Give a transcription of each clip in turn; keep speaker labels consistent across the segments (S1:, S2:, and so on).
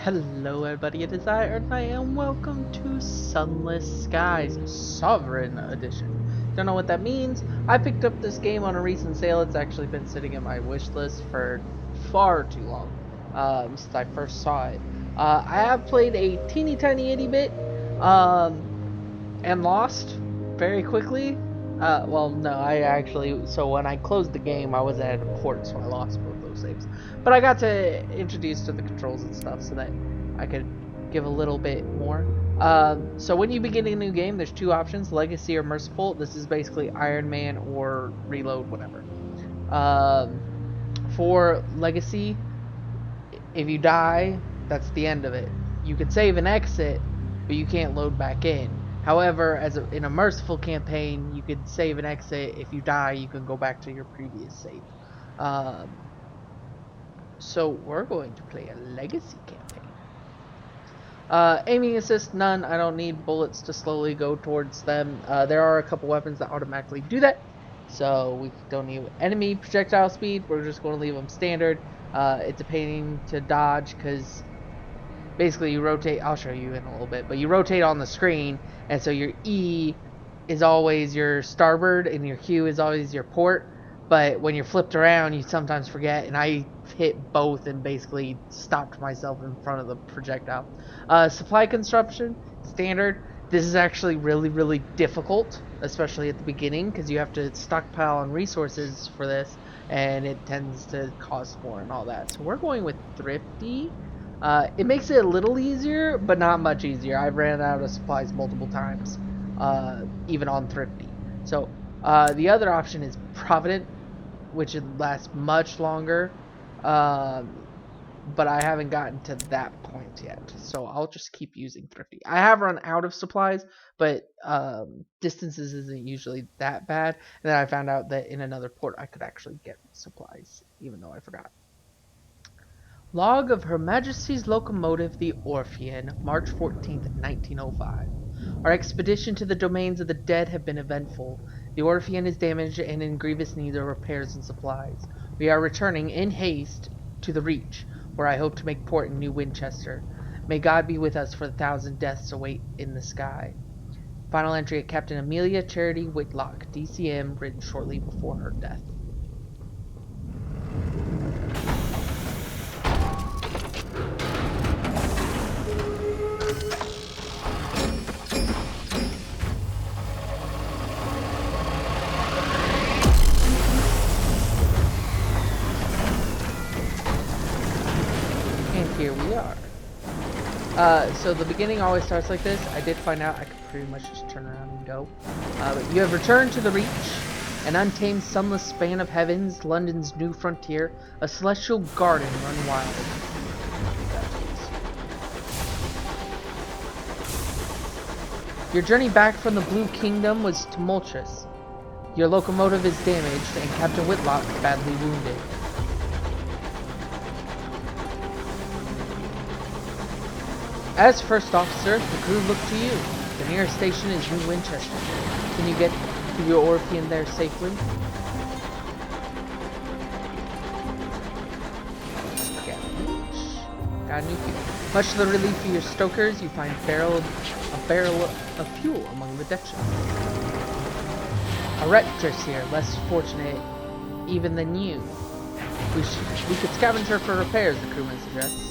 S1: Hello everybody, it is I, Earthknite, and welcome to Sunless Skies Sovereign Edition. Don't know what that means. I picked up this game on a recent sale. It's actually been sitting in my wish list for far too long, since I first saw it. I have played a teeny tiny itty bit, and lost very quickly. Well, no, so when I closed the game, I was at a port, so I lost both those saves. But I got to introduce to the controls and stuff so that I could give a little bit more. So when you begin a new game, there's two options, Legacy or Merciful. This is basically Iron Man or Reload, whatever. For Legacy, if you die, that's the end of it. You can save and exit, but you can't load back in. However, in a merciful campaign, you could save and exit. If you die, you can go back to your previous save. So we're going to play a legacy campaign. Aiming assist, none. I don't need bullets to slowly go towards them. There are a couple weapons that automatically do that, so we don't need enemy projectile speed. We're just going to leave them standard. It's a pain to dodge because basically you rotate. I'll show you in a little bit, but you rotate on the screen, and so your E is always your starboard and your Q is always your port. But when you're flipped around, you sometimes forget, and I hit both and basically stopped myself in front of the projectile. Supply consumption, standard. This is actually really difficult, especially at the beginning, because you have to stockpile on resources for this, and it tends to cost more and all that. So we're going with thrifty. It makes it a little easier, but not much easier. I've ran out of supplies multiple times, even on thrifty. So the other option is provident, which would last much longer, but I haven't gotten to that point yet. So I'll just keep using thrifty. I have run out of supplies, but distances isn't usually that bad. And then I found out that in another port I could actually get supplies, even though I forgot. Log of Her Majesty's Locomotive the Orphean, March 14th, 1905. Our expedition to the domains of the dead have been eventful. The Orphean is damaged and in grievous need of repairs and supplies. We are returning in haste to the Reach, where I hope to make port in New Winchester. May God be with us, for 1,000 deaths await in the sky. Final entry of Captain Amelia Charity Whitlock, DCM, written shortly before her death. Here we are. So the beginning always starts like this. I did find out I could pretty much just turn around and go. But you have returned to the Reach, an untamed sunless span of heavens, London's new frontier, a celestial garden run wild. Your journey back from the Blue Kingdom was tumultuous. Your locomotive is damaged and Captain Whitlock badly wounded. As first officer, the crew look to you. The nearest station is New Winchester. Can you get to your Orphean there safely? Got a new fuel. Much to the relief of your stokers, you find a barrel of fuel among the deck shelves. A wreck drifts here, less fortunate even than you. We could scavenge her for repairs, the crewman suggests.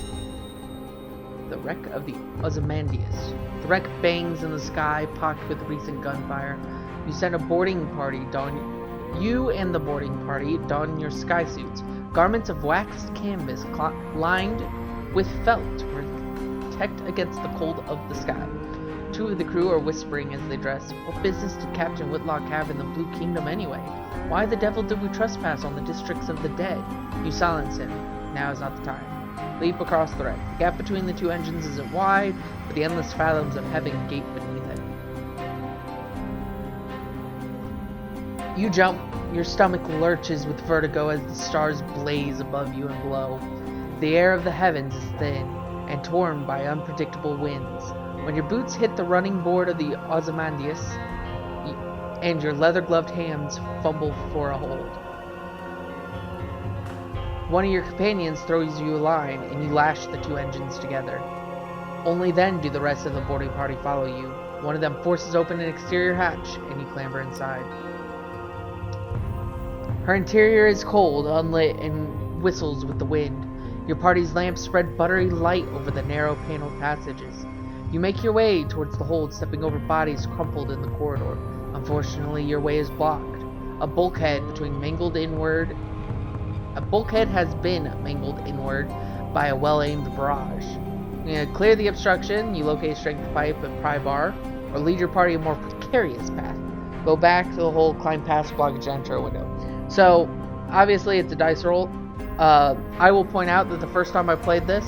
S1: The wreck of the Ozymandias. The wreck bangs in the sky, pocked with recent gunfire. You and the boarding party don your sky suits, garments of waxed canvas lined with felt to protect against the cold of the sky. Two of the crew are whispering as they dress. What business did Captain Whitlock have in the Blue Kingdom anyway? Why the devil did we trespass on the districts of the dead? You silence him. Now is not the time. Leap across the wreck. The gap between the two engines isn't wide, but the endless fathoms of heaven gape beneath it. You jump. Your stomach lurches with vertigo as the stars blaze above you and below. The air of the heavens is thin and torn by unpredictable winds. When your boots hit the running board of the Ozymandias, and your leather-gloved hands fumble for a hold. One of your companions throws you a line, and you lash the two engines together. Only then do the rest of the boarding party follow you. One of them forces open an exterior hatch, and you clamber inside. Her interior is cold, unlit, and whistles with the wind. Your party's lamps spread buttery light over the narrow paneled passages. You make your way towards the hold, stepping over bodies crumpled in the corridor. Unfortunately, your way is blocked. A bulkhead has been mangled inward by a well-aimed barrage. Clear the obstruction, you locate strength pipe and pry bar, or lead your party a more precarious path. Go back to the hold, climb past blockage, enter a window. So, obviously it's a dice roll. I will point out that the first time I played this,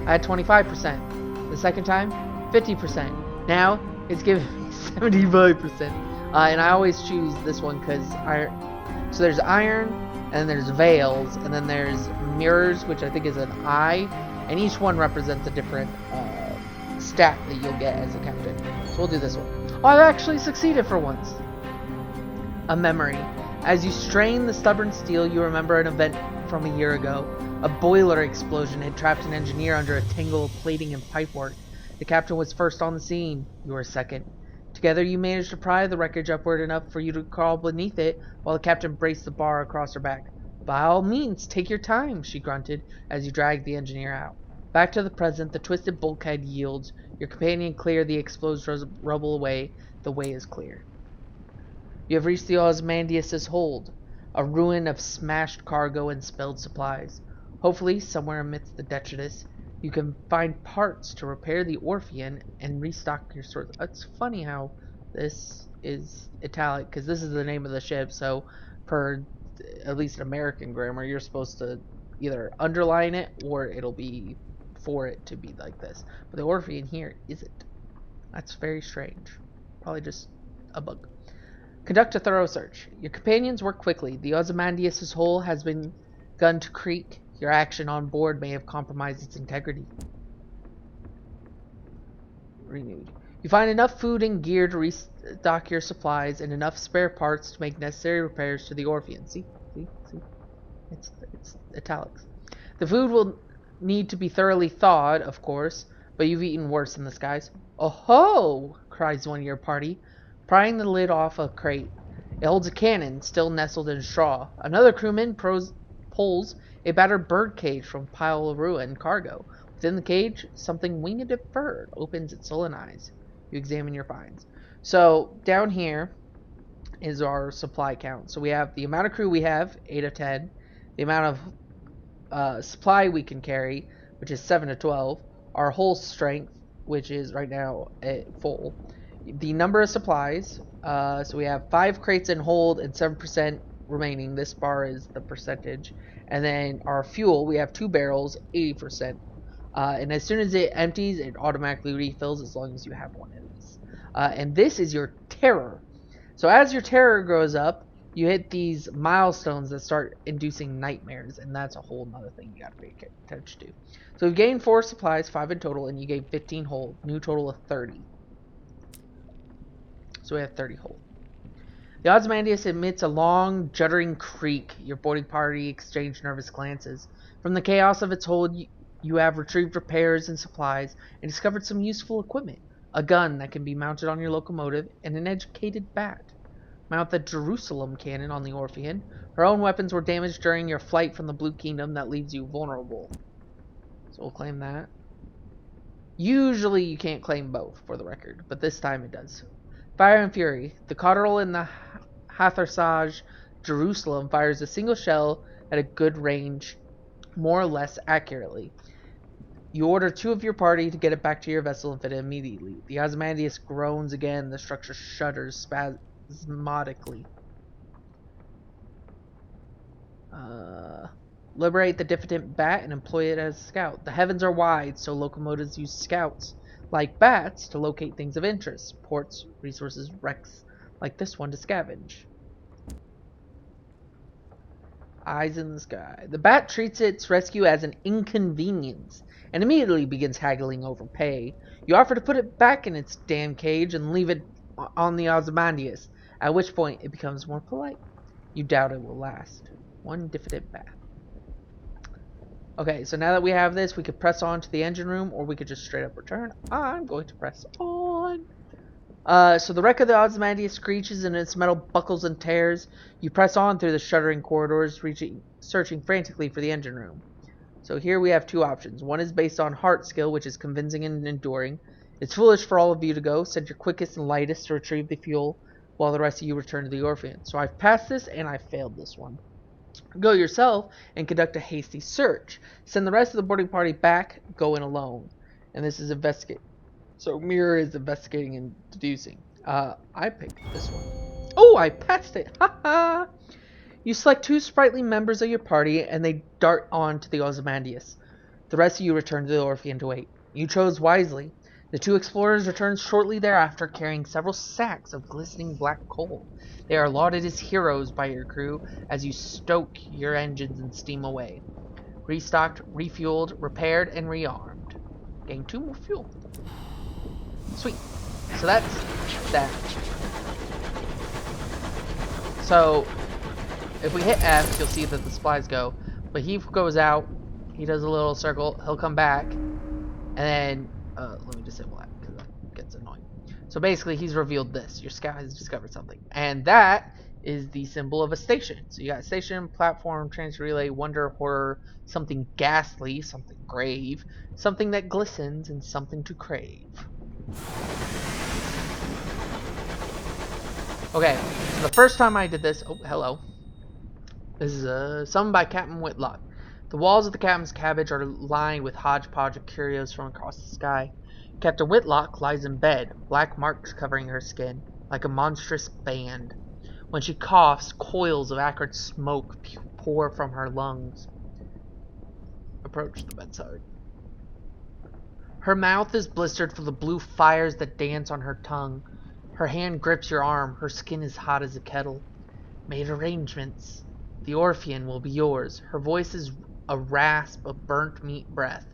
S1: I had 25%. The second time, 50%. Now, it's giving me 75%. And I always choose this one because so there's iron, and then there's veils, and then there's mirrors, which I think is an eye, and each one represents a different stat that you'll get as a captain. So we'll do this one. Oh, I've actually succeeded for once. A memory. As you strain the stubborn steel, you remember an event from a year ago. A boiler explosion had trapped an engineer under a tangle of plating and pipework. The captain was first on the scene. You were second. Together you managed to pry the wreckage upward enough for you to crawl beneath it, while the captain braced the bar across her back. By all means, take your time, she grunted, as you dragged the engineer out. Back to the present, the twisted bulkhead yields. Your companion cleared the exposed rubble away. The way is clear. You have reached the Ozymandias' hold, a ruin of smashed cargo and spilled supplies. Hopefully, somewhere amidst the detritus, you can find parts to repair the Orphean and restock your stores. It's funny how this is italic, because this is the name of the ship, so per at least American grammar, you're supposed to either underline it or it'll be for it to be like this. But the Orphean here isn't. That's very strange. Probably just a bug. Conduct a thorough search. Your companions work quickly. The Ozymandias' hull has begun to creak. Your action on board may have compromised its integrity. Renewed. You find enough food and gear to restock your supplies and enough spare parts to make necessary repairs to the Orphean. See? It's italics. The food will need to be thoroughly thawed, of course, but you've eaten worse in the skies. Oh ho! Cries one of your party, prying the lid off a crate. It holds a cannon, still nestled in straw. Another crewman pulls a battered bird cage from a pile of ruined cargo. Within the cage, something winged and furred opens its sullen eyes. You examine your finds. So, down here is our supply count. So we have the amount of crew we have, 8 of 10. The amount of supply we can carry, which is 7 to 12. Our whole strength, which is right now at full. The number of supplies, so we have 5 crates in hold and 7% remaining. This bar is the percentage. And then our fuel, we have 2 barrels, 80%. And as soon as it empties, it automatically refills as long as you have one of these. And this is your terror. So as your terror grows up, you hit these milestones that start inducing nightmares, and that's a whole nother thing you gotta pay attention to. So we've gained 4 supplies, 5 in total, and you gained 15 hold. New total of 30. So we have 30 hold. The Ozymandias emits a long, juddering creak. Your boarding party exchange nervous glances. From the chaos of its hold, you have retrieved repairs and supplies, and discovered some useful equipment. A gun that can be mounted on your locomotive, and an educated bat. Mount the Jerusalem cannon on the Orphean. Her own weapons were damaged during your flight from the Blue Kingdom. That leaves you vulnerable. So we'll claim that. Usually you can't claim both, for the record, but this time it does. Fire and Fury. The Cotterel in the Hathersage Jerusalem fires a single shell at a good range, more or less accurately. You order 2 of your party to get it back to your vessel and fit it immediately. The Ozymandias groans again. The structure shudders spasmodically. Liberate the diffident bat and employ it as a scout. The heavens are wide, so locomotives use scouts, like bats, to locate things of interest. Ports, resources, wrecks, like this one to scavenge. Eyes in the sky. The bat treats its rescue as an inconvenience, and immediately begins haggling over pay. You offer to put it back in its damn cage and leave it on the Ozymandias, at which point it becomes more polite. You doubt it will last. One diffident bat. Okay, so now that we have this, we could press on to the engine room, or we could just straight up return. I'm going to press on. So the wreck of the Ozymandias screeches and its metal buckles and tears. You press on through the shuddering corridors, searching frantically for the engine room. So here we have two options. One is based on heart skill, which is convincing and enduring. It's foolish for all of you to go. Send your quickest and lightest to retrieve the fuel, while the rest of you return to the Orpheum. So I've passed this, and I failed this one. Go yourself and conduct a hasty search. Send the rest of the boarding party back. Go in alone. And this is investigate. So Mirror is investigating and deducing. I picked this one. Oh, I passed it. Ha ha. You select two sprightly members of your party, and they dart on to the Ozymandias. The rest of you return to the Orpheum to wait. You chose wisely. The two explorers returned shortly thereafter, carrying several sacks of glistening black coal. They are lauded as heroes by your crew as you stoke your engines and steam away. Restocked, refueled, repaired, and rearmed. Gain 2 more fuel. Sweet. So that's that. So if we hit F, you'll see that the supplies go. But he goes out, he does a little circle, he'll come back, and then let me disable that because that gets annoying. So basically he's revealed this. Your scout has discovered something. And that is the symbol of a station. So you got station, platform, trans relay, wonder, horror, something ghastly, something grave, something that glistens, and something to crave. Okay, so the first time I did this, oh, hello. This is summoned by Captain Whitlock. The walls of the captain's cabbage are lined with hodgepodge of curios from across the sky. Captain Whitlock lies in bed, black marks covering her skin, like a monstrous band. When she coughs, coils of acrid smoke pour from her lungs. Approach the bedside. Her mouth is blistered for the blue fires that dance on her tongue. Her hand grips your arm. Her skin is hot as a kettle. Made arrangements. The Orpheum will be yours. Her voice is a rasp of burnt meat breath.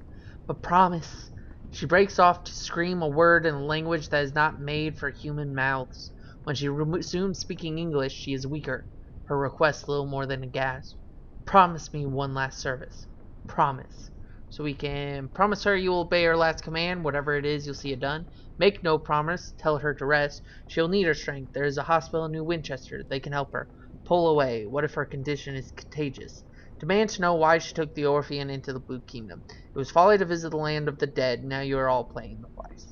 S1: But promise. She breaks off to scream a word in a language that is not made for human mouths. When she resumes speaking English, she is weaker. Her request little more than a gasp. Promise me one last service. Promise. So we can promise her you will obey her last command, whatever it is, you'll see it done. Make no promise, tell her to rest. She'll need her strength. There is a hospital in New Winchester. They can help her. Pull away. What if her condition is contagious? Demand to know why she took the Orpheum into the Blue Kingdom. It was folly to visit the land of the dead. Now you are all playing the price.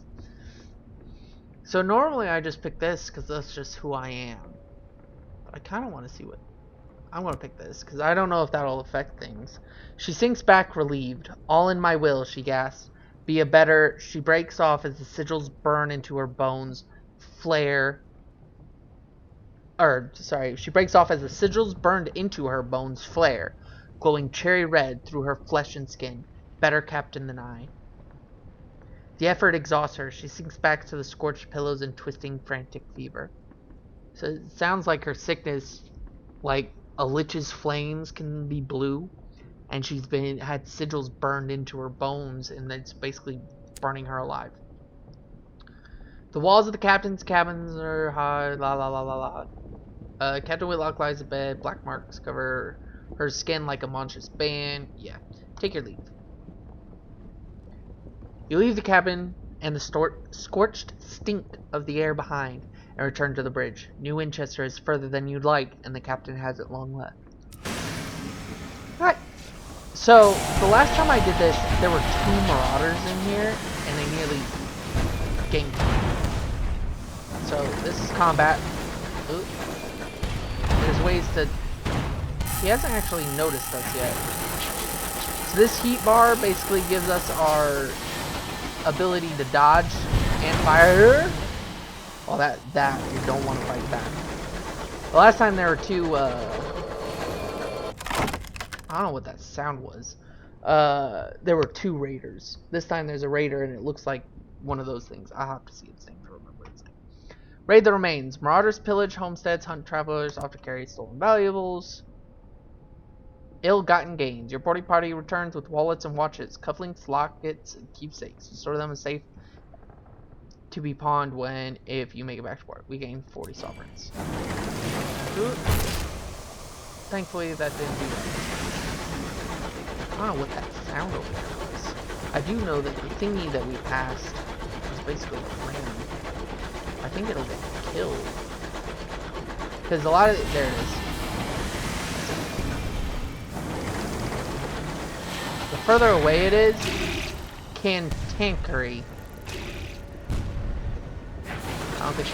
S1: So normally I just pick this because that's just who I am. But I kind of want to see what... I'm going to pick this because I don't know if that'll affect things. She sinks back relieved. All in my will, she gasps. Be a better... She breaks off as the sigils burn into her bones. Flare... She breaks off as the sigils burned into her bones flare, glowing cherry red through her flesh and skin. Better captain than I. The effort exhausts her. She sinks back to the scorched pillows in twisting, frantic fever. So it sounds like her sickness, like a lich's flames, can be blue, and she's had sigils burned into her bones, and it's basically burning her alive. The walls of the captain's cabins are hard. La la la la la. Captain Whitlock lies in bed. Black marks cover her skin like a monstrous band. Yeah, take your leave. You leave the cabin and the scorched stink of the air behind and return to the bridge. New Winchester is further than you'd like, and the captain hasn't long left. Alright. So, the last time I did this, there were 2 marauders in here, and they nearly ganked me. So, this is combat. Ooh. There's ways to... He hasn't actually noticed us yet. So this heat bar basically gives us our ability to dodge and fire. Well, that you don't want to fight that. The last time there were 2, I don't know what that sound was. There were 2 raiders. This time there's a raider, and it looks like one of those things. I'll have to see its name to remember its name. Raid the remains. Marauders pillage homesteads, hunt travelers, often carry stolen valuables. Ill-gotten gains. Your boarding party returns with wallets and watches, cufflinks, lockets, and keepsakes. Store them as safe to be pawned if you make it back to port. We gain 40 sovereigns. Thankfully, that didn't do that. I don't know what that sound over there was. I do know that the thingy that we passed was basically a flame. I think it'll get killed. Because a lot of it, there it is. The further away it is, cantankery. I don't think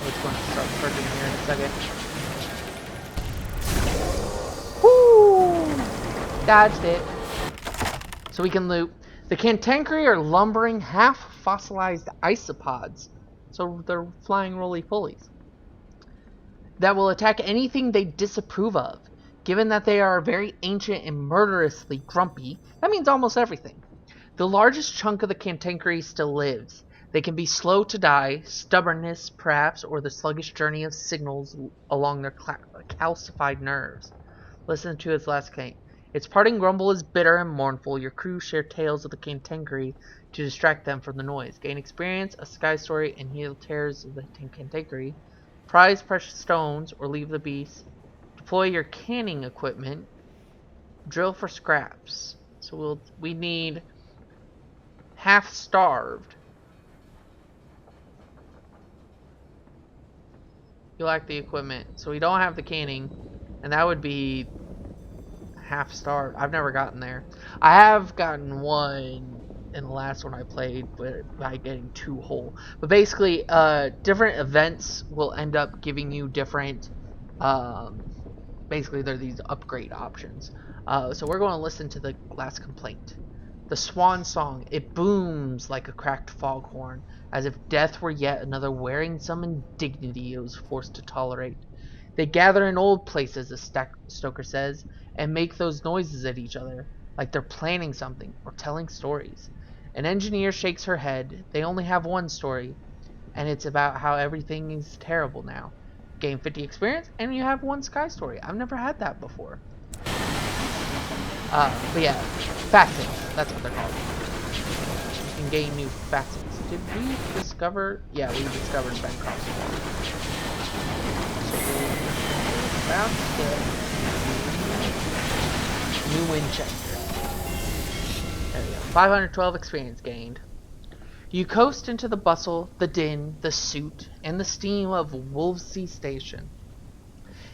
S1: it's going to start purging here in a second. Woo! Dodged it. So we can loot. The cantankery are lumbering, half-fossilized isopods. So they're flying roly-polies. That will attack anything they disapprove of. Given that they are very ancient and murderously grumpy, that means almost everything. The largest chunk of the cantankery still lives. They can be slow to die, stubbornness perhaps, or the sluggish journey of signals along their calcified nerves. Listen to its last caint. Its parting grumble is bitter and mournful. Your crew share tales of the cantankery to distract them from the noise. Gain experience, a sky story, and heal tears of the cantankery. Prize precious stones, or leave the beast. Deploy your canning equipment. Drill for scraps. So we need half-starved. You lack the equipment. So we don't have the canning. And that would be half-starved. I've never gotten there. I have gotten one in the last one I played, but by getting 2 whole. But basically, different events will end up giving you different, basically they're these upgrade options. So we're going to listen to the last complaint. The swan song, it booms like a cracked foghorn, as if death were yet another wearing some indignity it was forced to tolerate. They gather in old places, as Stoker says, and make those noises at each other, like they're planning something or telling stories. An engineer shakes her head. They only have one story, and it's about how everything is terrible now. Gain 50 experience, and you have 1 sky story. I've never had that before. But yeah, facets, that's what they're called. You can gain new facets. Did we discover? Yeah, we discovered Bancroft's Wall. So we're about to get new Winchester. There we go. 512 experience gained. You coast into the bustle, the din, the soot, and the steam of Wolvesey Station.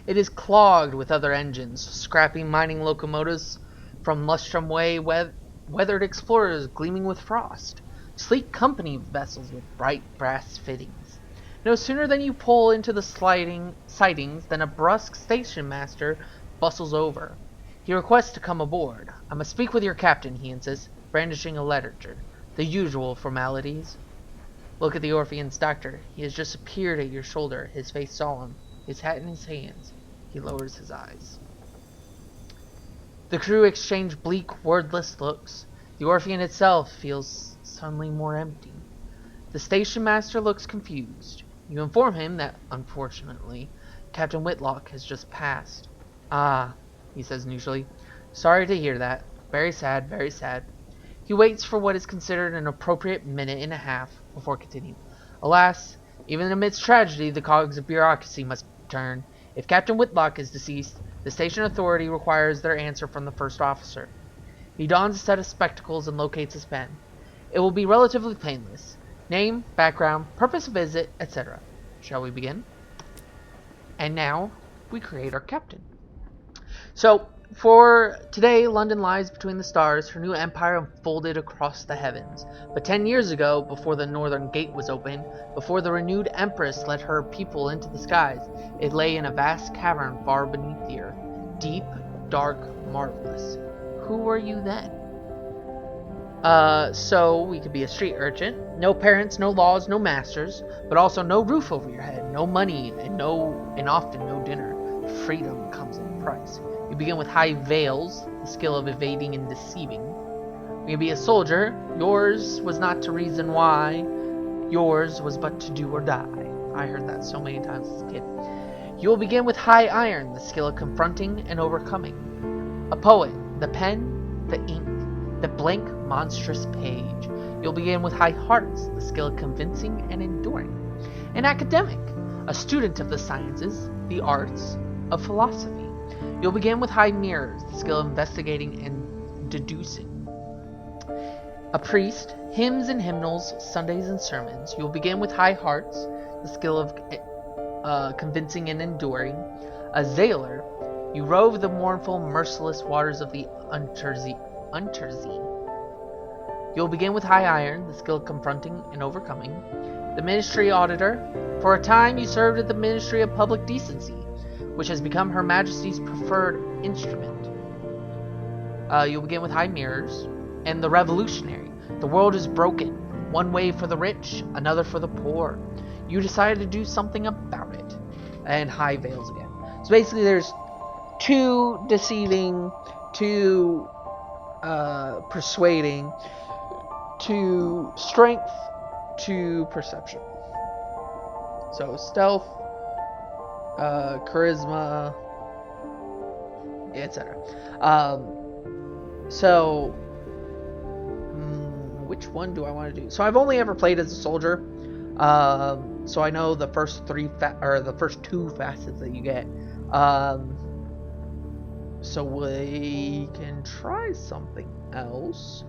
S1: It is clogged with other engines, scrappy mining locomotives from Lustrum Way, weathered explorers gleaming with frost, sleek company vessels with bright brass fittings. No sooner than you pull into the sidings than a brusque station master bustles over. He requests to come aboard. I must speak with your captain, he insists, brandishing a ledger. The usual formalities. Look at the Orphean's doctor. He has just appeared at your shoulder, his face solemn, his hat in his hands. He lowers his eyes. The crew exchange bleak, wordless looks. The Orphean itself feels suddenly more empty. The station master looks confused. You inform him that, unfortunately, Captain Whitlock has just passed. Ah, he says neutrally. Sorry to hear that. Very sad, very sad. He waits for what is considered an appropriate minute and a half before continuing. Alas, even amidst tragedy, the cogs of bureaucracy must turn. If Captain Whitlock is deceased, the station authority requires their answer from the first officer. He dons a set of spectacles and locates his pen. It will be relatively painless. Name, background, purpose of visit, etc. Shall we begin? And now, we create our captain. So, for today, London lies between the stars, her new empire unfolded across the heavens. But 10 years ago, before the northern gate was open, before the renewed empress let her people into the skies, it lay in a vast cavern far beneath the earth, deep, dark, marvelous. Who were you then? So we could be a street urchin. No parents, no laws, no masters, but also no roof over your head, no money, and often no dinner. Freedom comes at a price. You begin with high veils, the skill of evading and deceiving. You can be a soldier. Yours was not to reason why. Yours was but to do or die. I heard that so many times as a kid. You will begin with high iron, the skill of confronting and overcoming. A poet, the pen, the ink, the blank, monstrous page. You'll begin with high hearts, the skill of convincing and enduring. An academic, a student of the sciences, the arts, of philosophy. You'll begin with high mirrors, the skill of investigating and deducing. A priest, hymns and hymnals, Sundays and sermons. You'll begin with high hearts, the skill of convincing and enduring. A Zailer, you rove the mournful, merciless waters of the Untersee. You'll begin with high iron, the skill of confronting and overcoming. The ministry auditor, for a time you served at the Ministry of Public Decency, which has become Her Majesty's preferred instrument. You'll begin with high mirrors. And the revolutionary, the world is broken. One way for the rich, another for the poor. You decided to do something about it. And high veils again. So basically there's 2 deceiving, 2 persuading, 2 strength, 2 perception. So stealth, charisma, etc. Which one do I want to do? So I've only ever played as a soldier, so I know the first 2 facets that you get. So we can try something else.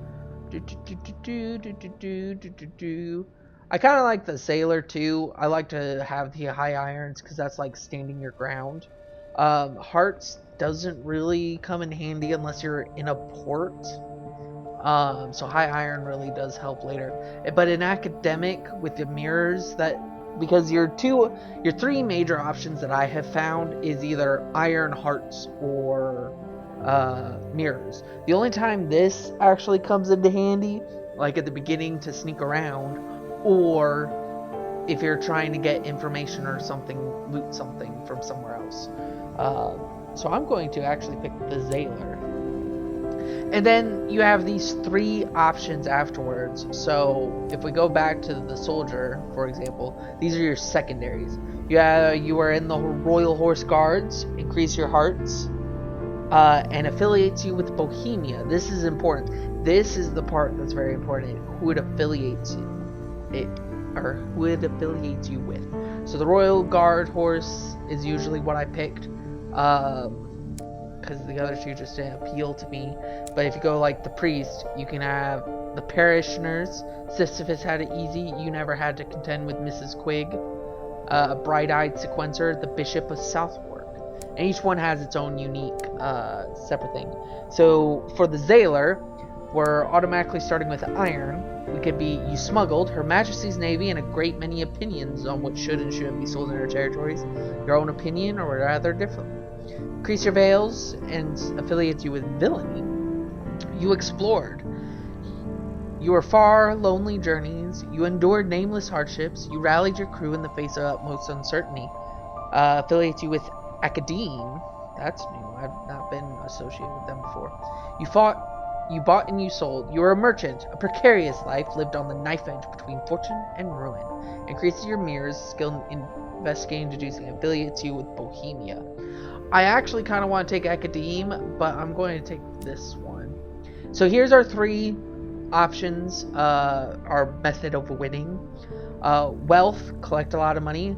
S1: I kind of like the sailor too. I like to have the high irons because that's like standing your ground. Hearts doesn't really come in handy unless you're in a port. So high iron really does help later. But in academic with the mirrors, because your 3 major options that I have found is either iron, hearts, or mirrors. The only time this actually comes into handy, like at the beginning to sneak around, or if you're trying to get information or something, loot something from somewhere else. So I'm going to actually pick the Zailer. And then you have these 3 options afterwards. So if we go back to the soldier, for example, these are your secondaries. You are in the Royal Horse Guards, increase your hearts, and affiliates you with Bohemia. This is important. This is the part that's very important. Who it affiliates who it affiliates you with. So the Royal Guard horse is usually what I picked. Because the other 2 just didn't appeal to me. But if you go like the priest, you can have the parishioners. Sisyphus had it easy. You never had to contend with Mrs. Quigg. A bright-eyed sequencer, the Bishop of Southwark. And each one has its own unique separate thing. So for the Zailer, we're automatically starting with iron. We could be, you smuggled Her Majesty's Navy and a great many opinions on what should and shouldn't be sold in her territories. Your own opinion, or rather differently. Increase your veils and affiliates you with villainy. You explored. You were far, lonely journeys. You endured nameless hardships. You rallied your crew in the face of utmost uncertainty. Affiliates you with Academe. That's new. I've not been associated with them before. You fought. You bought and you sold. You were a merchant. A precarious life lived on the knife edge between fortune and ruin. Increases your mirrors, skill in investigating, deducing. Affiliates you with Bohemia. I actually kind of want to take Academe, but I'm going to take this one. So here's our 3 options, our method of winning. Wealth, collect a lot of money.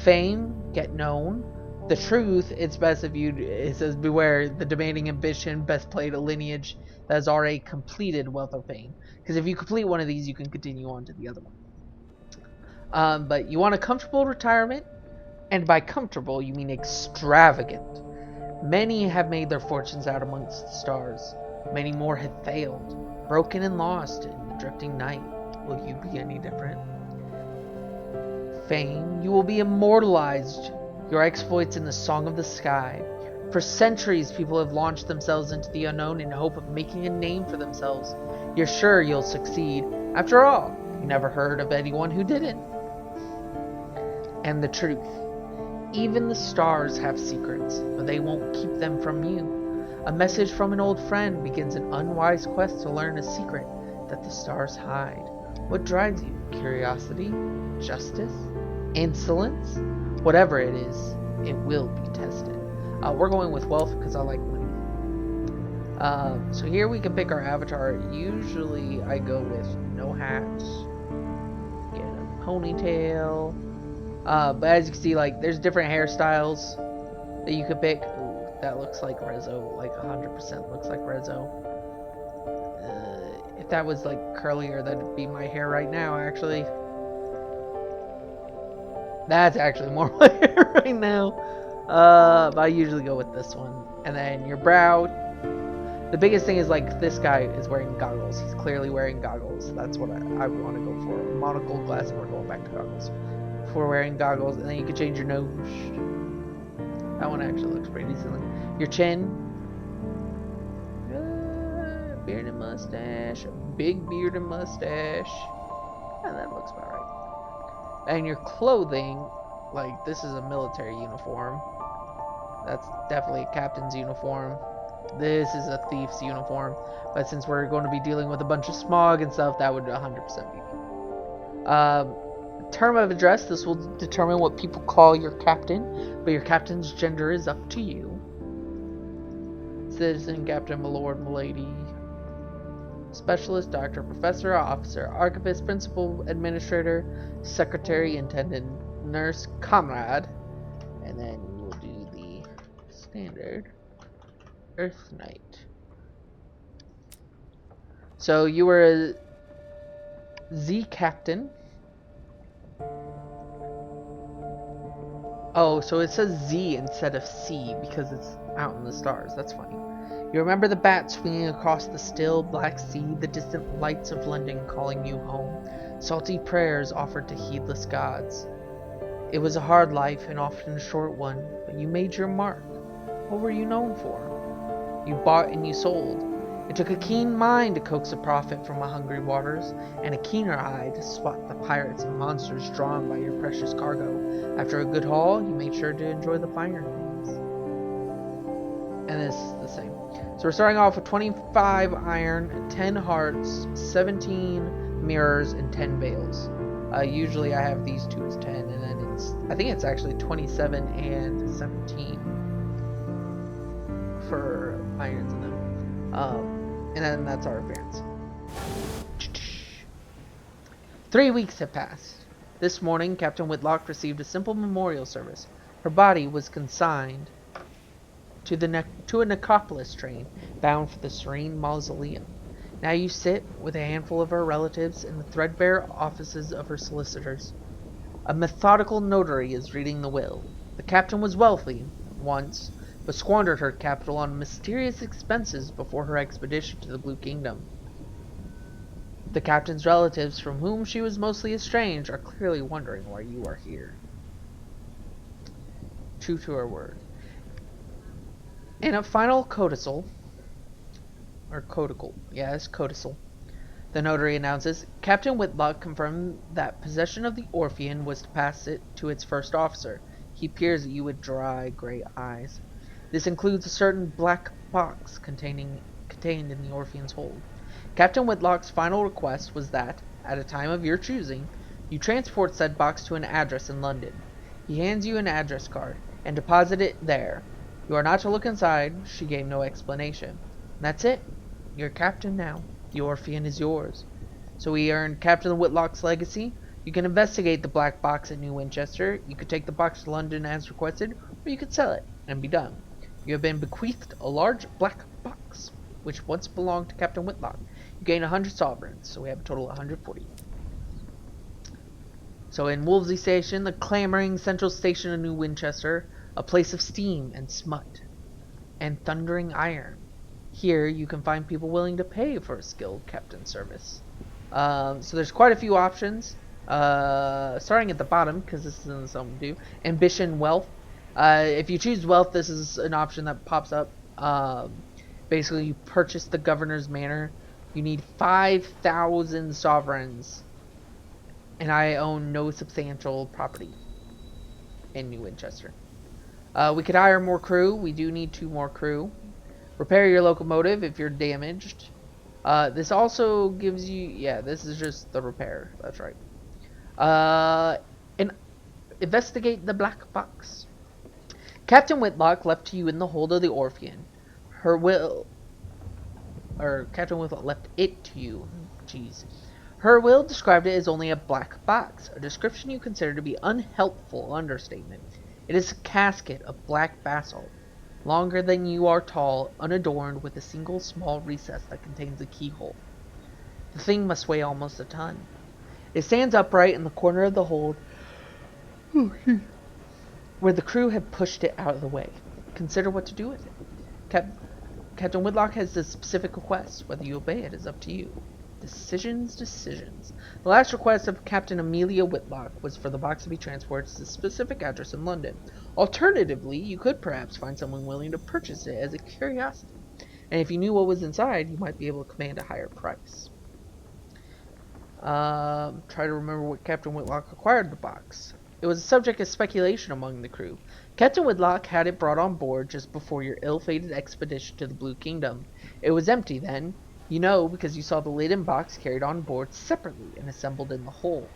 S1: Fame, get known. The truth, it's best if it says beware the demanding ambition, best played a lineage that has already completed wealth or fame. Because if you complete one of these, you can continue on to the other one. But you want a comfortable retirement. And by comfortable, you mean extravagant. Many have made their fortunes out amongst the stars. Many more have failed, broken and lost in the drifting night. Will you be any different? Fame, you will be immortalized, your exploits in the song of the sky. For centuries, people have launched themselves into the unknown in hope of making a name for themselves. You're sure you'll succeed. After all, you never heard of anyone who didn't. And the truth. Even the stars have secrets, but they won't keep them from you. A message from an old friend begins an unwise quest to learn a secret that the stars hide. What drives you? Curiosity? Justice? Insolence? Whatever it is, it will be tested. We're going with wealth because I like money. So here we can pick our avatar. Usually I go with no hat, get a ponytail. But as you can see, like, there's different hairstyles that you could pick. Ooh, that looks like Rezo, like 100% looks like Rezo. If that was like curlier, that'd be my hair right now, actually. That's actually more my hair right now. But I usually go with this one. And then your brow. The biggest thing is like this guy is wearing goggles. He's clearly wearing goggles. That's what I want to go for. Monocle glass, and we're going back to goggles. If we're wearing goggles, and then you can change your nose. That one actually looks pretty decently. Your chin. Beard and mustache. Big beard and mustache. And that looks about right. And your clothing, like this is a military uniform. That's definitely a captain's uniform. This is a thief's uniform. But since we're going to be dealing with a bunch of smog and stuff, that would 100% be. Term of address, this will determine what people call your captain, but your captain's gender is up to you. Citizen, captain, my lord, my lady. Specialist, doctor, professor, officer, archivist, principal, administrator, secretary, intendant, nurse, comrade. And then we'll do the standard Earthknite. So you were a Z captain. Oh, so it says Z instead of C because it's out in the stars. That's funny. You remember the bat swinging across the still black sea, the distant lights of London calling you home, salty prayers offered to heedless gods. It was a hard life and often a short one, but you made your mark. What were you known for? You bought and you sold. It took a keen mind to coax a profit from the hungry waters, and a keener eye to spot the pirates and monsters drawn by your precious cargo. After a good haul, you made sure to enjoy the finer things. And this is the same. So we're starting off with 25 iron, 10 hearts, 17 mirrors, and 10 veils. Usually I have these two as 10, and then I think it's actually 27 and 17 for irons in them. And then that's our appearance. 3 weeks have passed. This morning, Captain Whitlock received a simple memorial service. Her body was consigned to a necropolis train bound for the serene mausoleum. Now you sit with a handful of her relatives in the threadbare offices of her solicitors. A methodical notary is reading the will. The captain was wealthy once, but squandered her capital on mysterious expenses before her expedition to the Blue Kingdom. The captain's relatives, from whom she was mostly estranged, are clearly wondering why you are here. True to her word. In a final codicil, the notary announces, Captain Whitlock confirmed that possession of the Orphean was to pass it to its first officer. He peers at you with dry, gray eyes. This includes a certain black box contained in the Orphean's hold. Captain Whitlock's final request was that, at a time of your choosing, you transport said box to an address in London. He hands you an address card, and deposit it there. You are not to look inside. She gave no explanation. That's it. You're captain now. The Orphean is yours. So we earned Captain Whitlock's legacy. You can investigate the black box at New Winchester. You could take the box to London as requested, or you could sell it and be done. You have been bequeathed a large black box, which once belonged to Captain Whitlock. You gain 100 sovereigns, so we have a total of 140. So in Wolvesey Station, the clamoring central station of New Winchester, a place of steam and smut and thundering iron. Here you can find people willing to pay for a skilled captain service. So there's quite a few options. Starting at the bottom, because this isn't something to do. Ambition, wealth. If you choose wealth, this is an option that pops up. Basically, you purchase the governor's manor. You need 5,000 sovereigns. And I own no substantial property in New Winchester. We could hire more crew. We do need 2 more crew. Repair your locomotive if you're damaged. This also gives you... Yeah, this is just the repair. That's right. And investigate the black box. Captain Whitlock left to you in the hold of the Orphean. Captain Whitlock left it to you. Jeez. Her will described it as only a black box, a description you consider to be unhelpful understatement. It is a casket of black basalt, longer than you are tall, unadorned, with a single small recess that contains a keyhole. The thing must weigh almost a ton. It stands upright in the corner of the hold where the crew had pushed it out of the way. Consider what to do with it. Captain Whitlock has a specific request. Whether you obey it is up to you. Decisions. The last request of Captain Amelia Whitlock was for the box to be transported to a specific address in London. Alternatively, you could perhaps find someone willing to purchase it as a curiosity. And if you knew what was inside, you might be able to command a higher price. Try to remember what Captain Whitlock acquired the box. It was a subject of speculation among the crew. Captain Whitlock had it brought on board just before your ill-fated expedition to the Blue Kingdom. It was empty then. You know, because you saw the lid and box carried on board separately and assembled in the hold.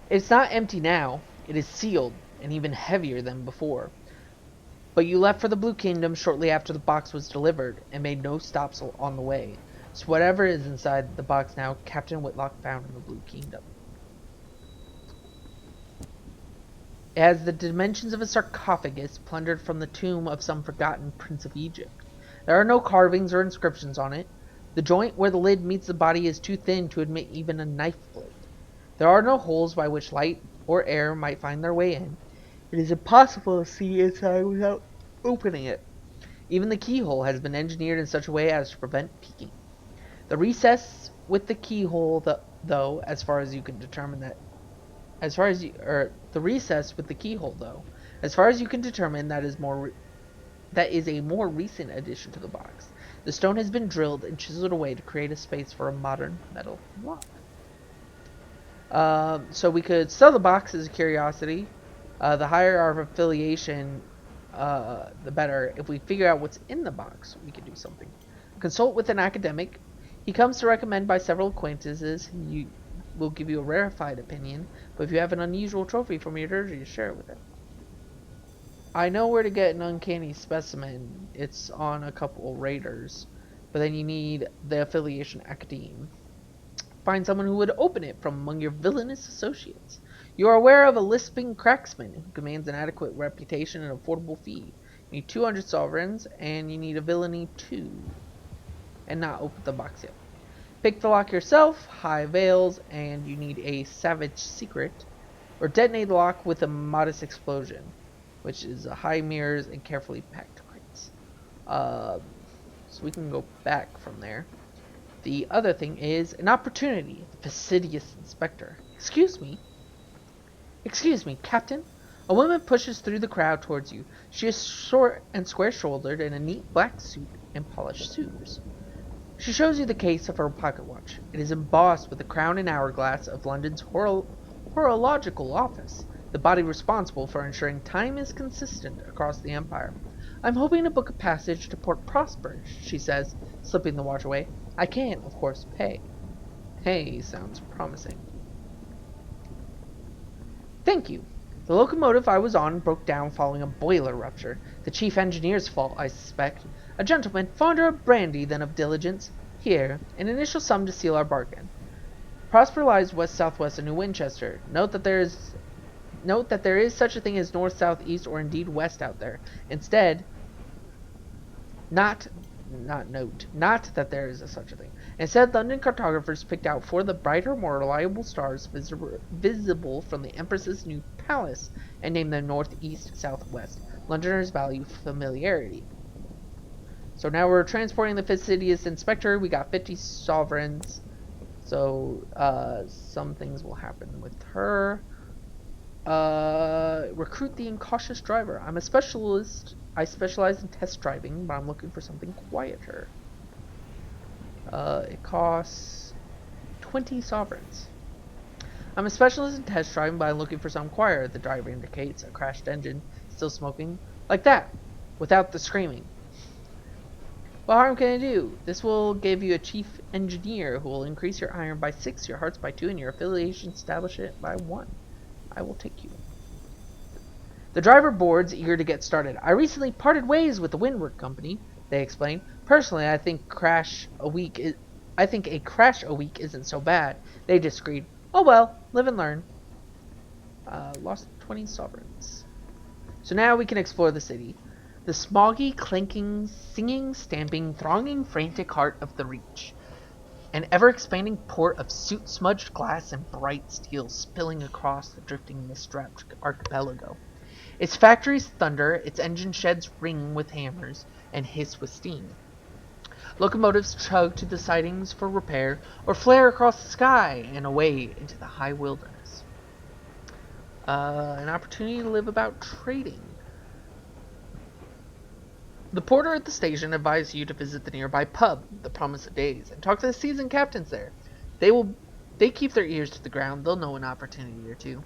S1: It's not empty now. It is sealed, and even heavier than before. But you left for the Blue Kingdom shortly after the box was delivered, and made no stops on the way. So whatever is inside the box now, Captain Whitlock found in the Blue Kingdom. It has the dimensions of a sarcophagus plundered from the tomb of some forgotten prince of Egypt. There are no carvings or inscriptions on it. The joint where the lid meets the body is too thin to admit even a knife blade. There are no holes by which light or air might find their way in. It is impossible to see inside without opening it. Even the keyhole has been engineered in such a way as to prevent peeking. The recess with the keyhole, though, as far as you can determine, that is a more recent addition to the box. The stone has been drilled and chiseled away to create a space for a modern metal lock. So we could sell the box as a curiosity. The higher our affiliation, the better. If we figure out what's in the box, we can do something. Consult with an academic. He comes to recommend by several acquaintances. He will give you a rarefied opinion, but if you have an unusual trophy from your dirty, share it with him. I know where to get an uncanny specimen. It's on a couple raiders, but then you need the affiliation academe. Find someone who would open it from among your villainous associates. You are aware of a lisping cracksman who commands an adequate reputation and affordable fee. You need 200 sovereigns, and you need a villainy 2. And not open the box yet. Pick the lock yourself, high veils, and you need a savage secret. Or detonate the lock with a modest explosion, which is high mirrors and carefully packed crates. So we can go back from there. The other thing is an opportunity. The fastidious inspector. Excuse me, Captain. A woman pushes through the crowd towards you. She is short and square-shouldered in a neat black suit and polished shoes. She shows you the case of her pocket watch. It is embossed with the crown and hourglass of London's horological office, the body responsible for ensuring time is consistent across the empire. I'm hoping to book a passage to Port Prosper, she says, slipping the watch away. I can't, of course, pay. Hey, sounds promising. Thank you. The locomotive I was on broke down following a boiler rupture. The chief engineer's fault, I suspect. A gentleman fonder of brandy than of diligence. Here, an initial sum to seal our bargain. Prosper lies west-southwest of New Winchester. Note that there is such a thing as north, south, east, or indeed west out there. Instead, not that there is such a thing. Instead, London cartographers picked out 4 of the brighter, more reliable stars visible from the Empress's new palace and named them north, east, southwest. Londoners value familiarity. So now we're transporting the fastidious inspector. We got 50 sovereigns. So some things will happen with her. Recruit the incautious driver. I'm a specialist. I specialize in test driving, but I'm looking for something quieter. It costs 20 sovereigns. I'm a specialist in test driving, but I'm looking for something quieter. The driver indicates a crashed engine, still smoking, like that, without the screaming. What harm can I do? This will give you a chief engineer who will increase your iron by 6, your hearts by 2, and your affiliation establish it by 1. I will take you. The driver boards, eager to get started. I recently parted ways with the Windward Company, they explain. Personally, I think a crash a week isn't so bad. They disagreed. Oh well, live and learn. Lost 20 sovereigns. So now we can explore the city. The smoggy, clanking, singing, stamping, thronging, frantic heart of the Reach. an ever-expanding port of soot-smudged glass and bright steel spilling across the drifting mist-wrapped archipelago. Its factories thunder, its engine sheds ring with hammers and hiss with steam. Locomotives chug to the sidings for repair, or flare across the sky and away into the high wilderness. An opportunity to live about trading. The porter at the station advised you to visit the nearby pub, the Promise of Days, and talk to the seasoned captains there. They keep their ears to the ground. They'll know an opportunity or two.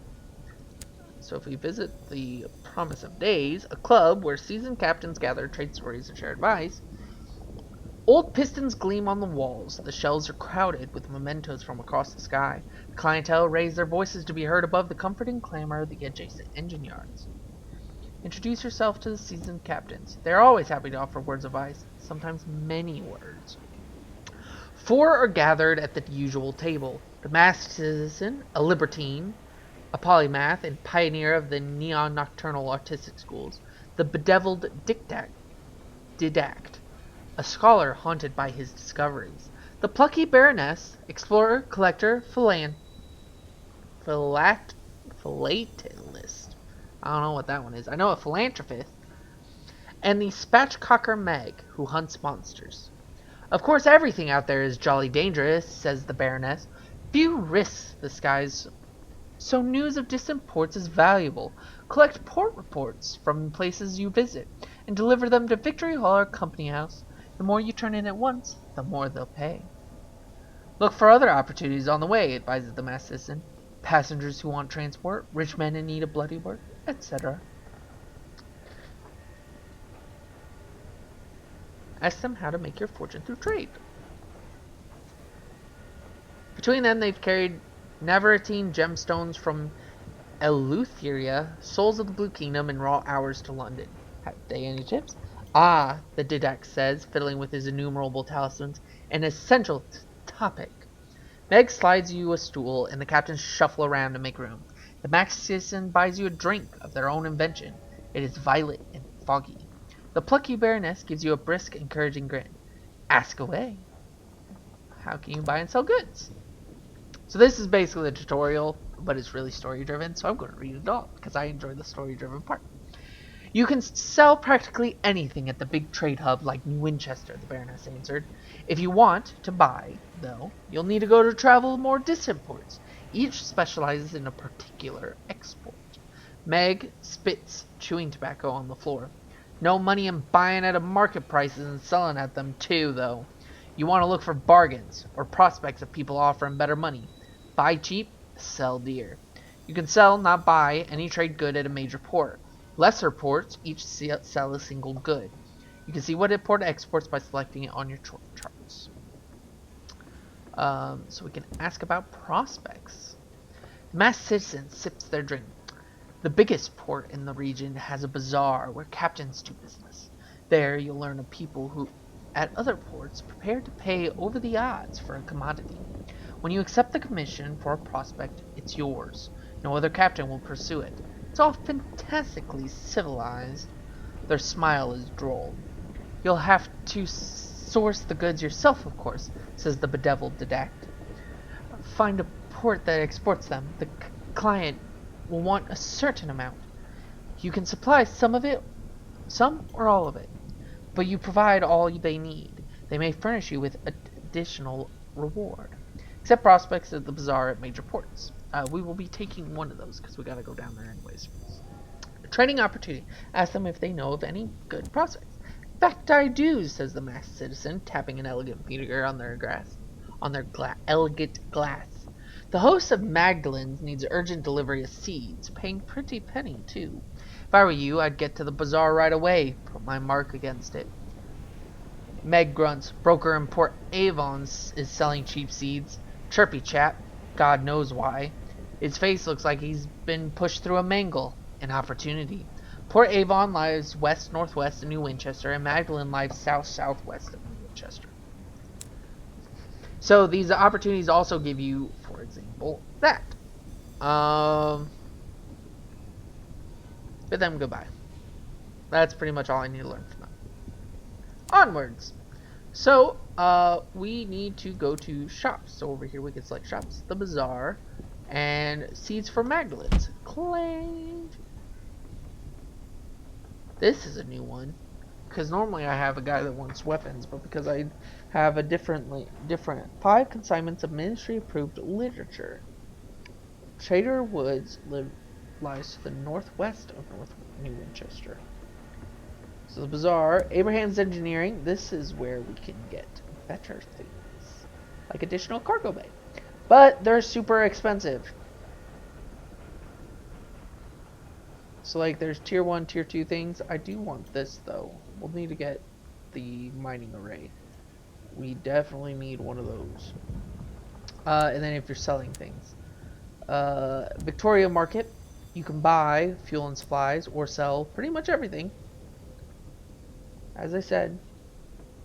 S1: So if we visit the Promise of Days, a club where seasoned captains gather, trade stories, and share advice, old pistons gleam on the walls. The shelves are crowded with mementos from across the sky. The clientele raise their voices to be heard above the comforting clamor of the adjacent engine yards. Introduce yourself to the seasoned captains. They are always happy to offer words of advice, sometimes many words. 4 are gathered at the usual table. The masked citizen, a libertine, a polymath and pioneer of the neon nocturnal artistic schools. The bedeviled didact, a scholar haunted by his discoveries. The plucky baroness, explorer, collector, philatelist. I don't know what that one is. I know a philanthropist. And the spatchcocker Meg, who hunts monsters. Of course, everything out there is jolly dangerous, says the baroness. Few risks the skies, so news of distant ports is valuable. Collect port reports from places you visit, and deliver them to Victory Hall or Company House. The more you turn in at once, the more they'll pay. Look for other opportunities on the way, advises the masked citizen. Passengers who want transport, rich men in need of bloody work, etc. Ask them how to make your fortune through trade. Between them, they've carried Navarrete gemstones from Eleutheria, souls of the Blue Kingdom, and raw hours to London. Have they any tips? Ah, the didact says, fiddling with his innumerable talismans, an essential topic. Meg slides you a stool, and the captains shuffle around to make room. The masked citizen buys you a drink of their own invention. It is violet and foggy. The plucky baroness gives you a brisk, encouraging grin. Ask away. How can you buy and sell goods? So this is basically a tutorial, but it's really story-driven, so I'm going to read it all, because I enjoy the story-driven part. You can sell practically anything at the big trade hub like New Winchester, the baroness answered. If you want to buy, though, you'll need to go to travel more distant ports. Each specializes in a particular export. Meg spits chewing tobacco on the floor. No money in buying at a market prices and selling at them too, though. You want to look for bargains, or prospects of people offering better money. Buy cheap, sell dear. You can sell, not buy, any trade good at a major port. Lesser ports each sell a single good. You can see what a port exports by selecting it on your charts. So we can ask about prospects. The masked citizen sips their drink. The biggest port in the region has a bazaar where captains do business. There you'll learn of people who, at other ports, prepared to pay over the odds for a commodity. When you accept the commission for a prospect, it's yours. No other captain will pursue it. It's all fantastically civilized. Their smile is droll. You'll have to source the goods yourself, of course, says the bedeviled didact. Find a port that exports them. The client will want a certain amount. You can supply some of it, some or all of it, but you provide all they need. They may furnish you with additional reward. Accept prospects at the bazaar at major ports. We will be taking one of those because we got to go down there anyways. A trading opportunity. Ask them if they know of any good prospects. In fact, I do, says the masked citizen, tapping an elegant finger on their elegant glass. The host of Magdalene's needs urgent delivery of seeds, paying pretty penny too. If I were you, I'd get to the bazaar right away, put my mark against it. Meg grunts. Broker in Port Avon is selling cheap seeds. Chirpy chap. God knows why. His face looks like he's been pushed through a mangle. An opportunity. Port Avon lies west-northwest of New Winchester, and Magdalene lies south-southwest of New Winchester. So these opportunities also give you, for example, that. Bid them goodbye. That's pretty much all I need to learn from them. Onwards. So, We need to go to shops. So over here we can select shops, the bazaar, and seeds for maglets. Claim. This is a new one. Because normally I have a guy that wants weapons, but because I have a different 5 consignments of ministry approved literature. Trader Woods lies to the northwest of North New Winchester. So the bazaar, Abraham's Engineering, this is where we can get better things, like additional cargo bay. But they're super expensive. So like there's tier 1, tier 2 things. I do want this though. We'll need to get the mining array. We definitely need one of those. And then if you're selling things. Victoria Market, you can buy fuel and supplies or sell pretty much everything. As I said,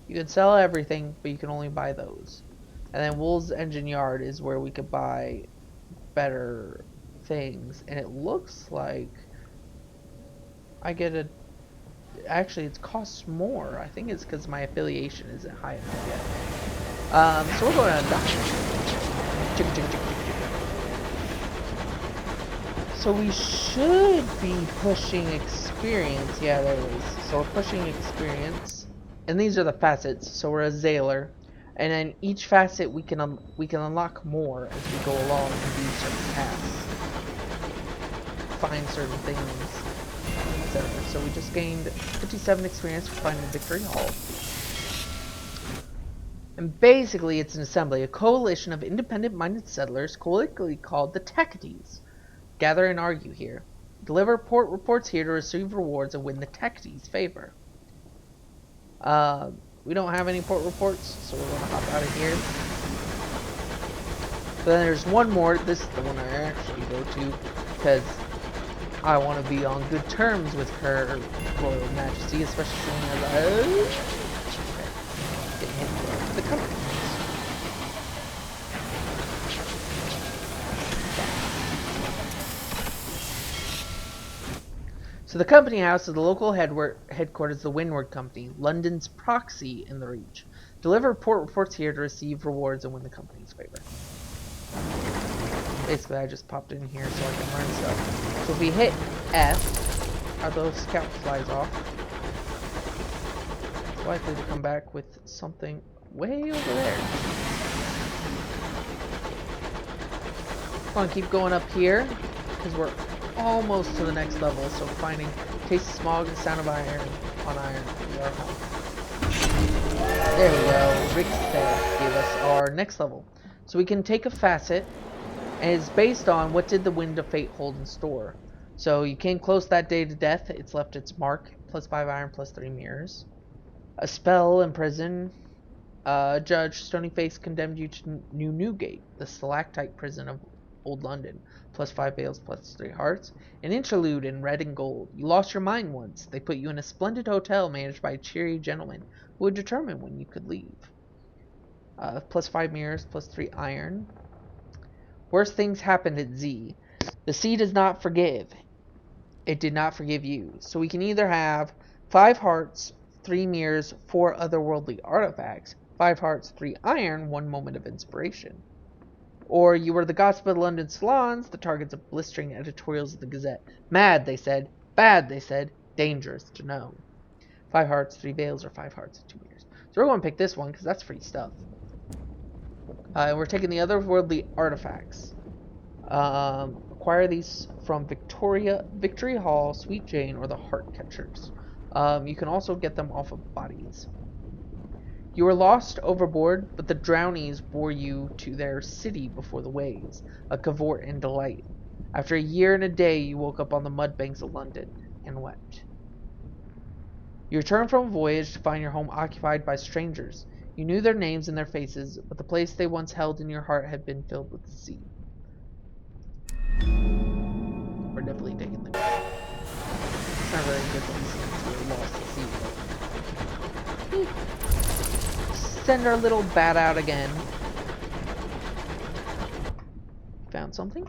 S1: you can sell everything, but you can only buy those. And then Wool's Engine Yard is where we could buy better things. And it looks like I get a... Actually, it costs more. I think it's because my affiliation isn't high enough yet. So we're going to dock. So we should be pushing experience. Yeah, there it is. So we're pushing experience. And these are the facets. So we're a Zailer. And then each facet we can unlock more as we go along and do certain tasks. Find certain things, etc. So we just gained 57 experience for finding Victory Hall. And basically it's an assembly, a coalition of independent-minded settlers, colloquially called the Techites. Gather and argue here. Deliver port reports here to receive rewards and win the Techites' favor. We don't have any port reports, so we're going to hop out of here. But then there's one more. This is the one I actually go to because I want to be on good terms with her Royal Majesty, especially seeing as get him to the company. So the company house is the local headquarters of the Windward Company, London's proxy in the Reach. Deliver port reports here to receive rewards and win the company's favor. Basically, I just popped in here so I can learn stuff. So if we hit F, are those scout flies off? It's likely to come back with something way over there. Come on, keep going up here, because we're almost to the next level, so finding taste of smog and sound of iron on iron. We are home. There we go. Rickstead gave us our next level. So we can take a facet, and it's based on what did the Wind of Fate hold in store. So you came close that day to death, it's left its mark, plus 5 iron, plus 3 mirrors. A spell in prison. Judge Stonyface condemned you to New Newgate, the stalactite prison of Old London, plus 5 bales, plus 3 hearts. An interlude in red and gold. You lost your mind once. They put you in a splendid hotel managed by a cheery gentleman who would determine when you could leave. Plus 5 mirrors, plus 3 iron. Worst things happened at Z. The sea does not forgive. It did not forgive you. So we can either have 5 hearts, 3 mirrors, 4 otherworldly artifacts, 5 hearts, 3 iron, 1 moment of inspiration. Or you were the gossip of London salons, the targets of blistering editorials of the Gazette. Mad, they said. Bad, they said. Dangerous to know. 5 hearts, 3 veils, or 5 hearts, 2 mirrors. So we're going to pick this one because that's free stuff. We're taking the otherworldly artifacts. Acquire these from Victory Hall, Sweet Jane, or the Heart Catchers. You can also get them off of bodies. You were lost overboard, but the drownies bore you to their city before the waves, a cavort in delight. After a year and a day, you woke up on the mud banks of London and wept. You returned from a voyage to find your home occupied by strangers. You knew their names and their faces, but the place they once held in your heart had been filled with the sea. We're definitely taking the... It's not very good since we're lost at sea, but... Send our little bat out again. Found something?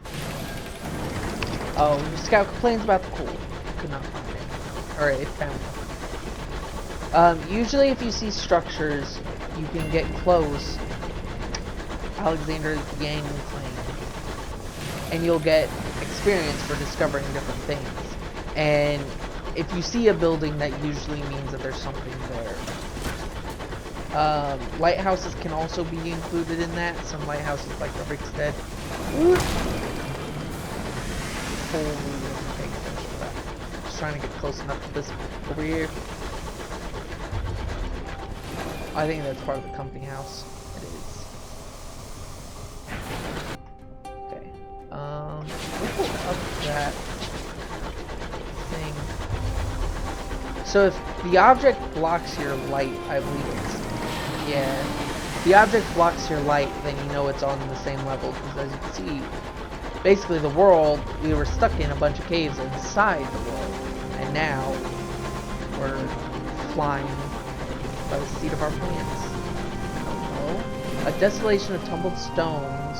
S1: Oh, Scout complains about the coal. Could not find it. Alright, it found it. Usually if you see structures, you can get close Alexander's Yang claim, and you'll get experience for discovering different things. And if you see a building, that usually means that there's something there. Lighthouses can also be included in that. Some lighthouses, like the Rickstead. Holy, paying attention to that. Just trying to get close enough to this over here. I think that's part of the company house. It is. Okay. We'll pull up that thing. So if the object blocks your light, I believe it's... Yeah. If the object blocks your light, then you know it's on the same level. Because as you can see, basically the world, we were stuck in a bunch of caves inside the world. And now, we're flying by the seat of our pants. Oh, a desolation of tumbled stones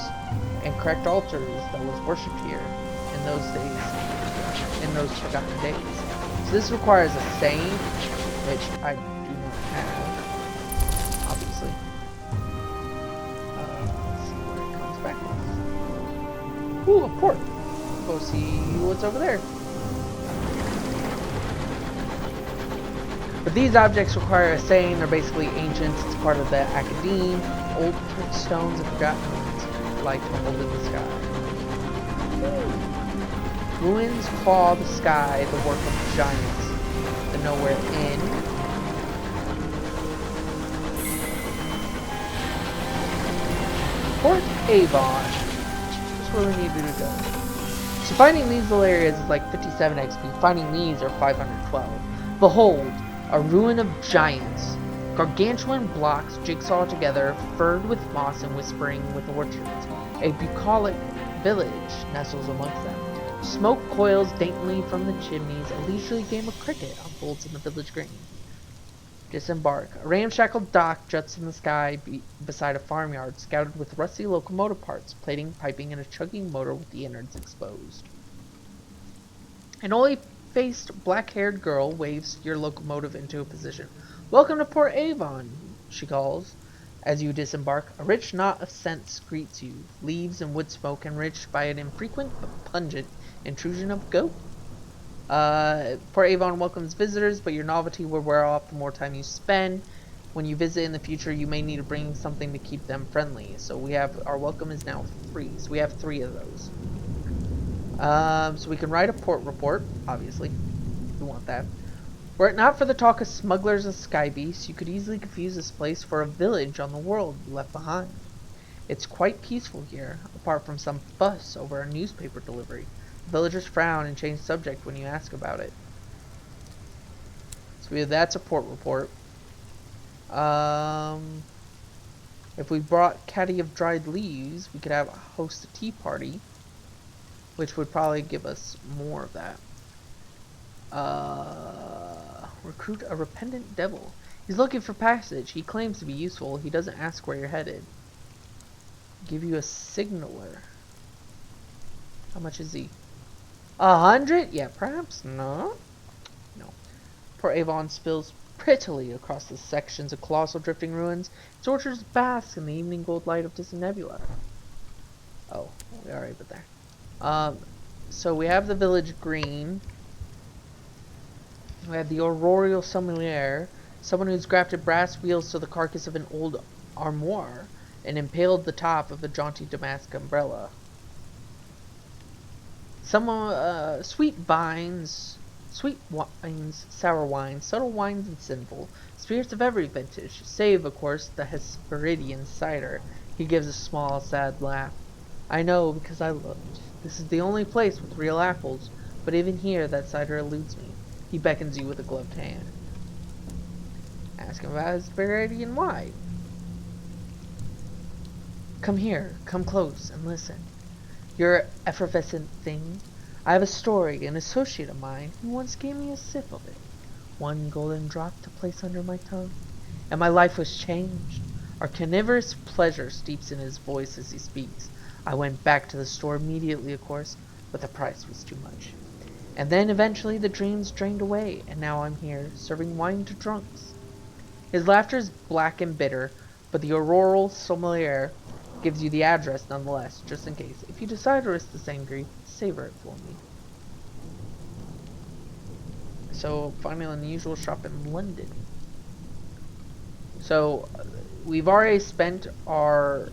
S1: and cracked altars that was worshipped here in those days, in those forgotten days. So this requires a saint, which I do not have, obviously. Let's see where it comes back with. Ooh, a port. We'll go see what's over there. But these objects require a saying. They're basically ancient. It's part of the Academe. Old stones and forgotten ruins lie tumbled in the sky. Ruins claw the sky, the work of giants. The nowhere in. Port Avon. That's where we needed to go. So finding these little areas is like 57 XP. Finding these are 512. Behold, a ruin of giants. Gargantuan blocks jigsaw together, furred with moss and whispering with orchards. A bucolic village nestles amongst them. Smoke coils daintily from the chimneys. A leisurely game of cricket unfolds in the village green. Disembark. A ramshackle dock juts in the sky beside a farmyard, scouted with rusty locomotive parts, plating, piping, and a chugging motor with the innards exposed. An oily-faced, black-haired girl waves your locomotive into a position. "Welcome to Port Avon," she calls. As you disembark, a rich knot of scents greets you, leaves and wood smoke enriched by an infrequent but pungent intrusion of goat. Port Avon welcomes visitors, but your novelty will wear off the more time you spend. When you visit in the future, you may need to bring something to keep them friendly. So we have, our welcome is now free. So we have 3 of those. So we can write a port report, obviously. We want that. Were it not for the talk of smugglers and sky beasts, you could easily confuse this place for a village on the world you left behind. It's quite peaceful here, apart from some fuss over a newspaper delivery. Villagers frown and change subject when you ask about it. So that's a port report. If we brought caddy of dried leaves, we could have host a tea party, which would probably give us more of that. Recruit a repentant devil. He's looking for passage. He claims to be useful. He doesn't ask where you're headed. Give you a signaler. How much is he? 100? Yeah, perhaps not. No. Port Avon spills prettily across the sections of colossal drifting ruins. Its orchards bask in the evening gold light of distant nebula. Oh, we already put there. So we have the village green. We have the Aurorial Sommelier, someone who's grafted brass wheels to the carcass of an old armoire and impaled the top of a jaunty damask umbrella. Some sweet wines, sour wines, subtle wines and sinful, spirits of every vintage, save, of course, the Hesperidian cider. He gives a small, sad laugh. I know, because I looked. This is the only place with real apples, but even here that cider eludes me. He beckons you with a gloved hand. Ask him about Hesperidian wine. Come here, come close, and listen. You're effervescent thing. I have a story, an associate of mine, who once gave me a sip of it. One golden drop to place under my tongue, and my life was changed. Our carnivorous pleasure steeps in his voice as he speaks. I went back to the store immediately, of course, but the price was too much. And then eventually the dreams drained away, and now I'm here, serving wine to drunks. His laughter is black and bitter, but the auroral sommelier gives you the address nonetheless, just in case. If you decide to risk the same grief, savor it for me. So, finding an unusual shop in London. So, we've already spent our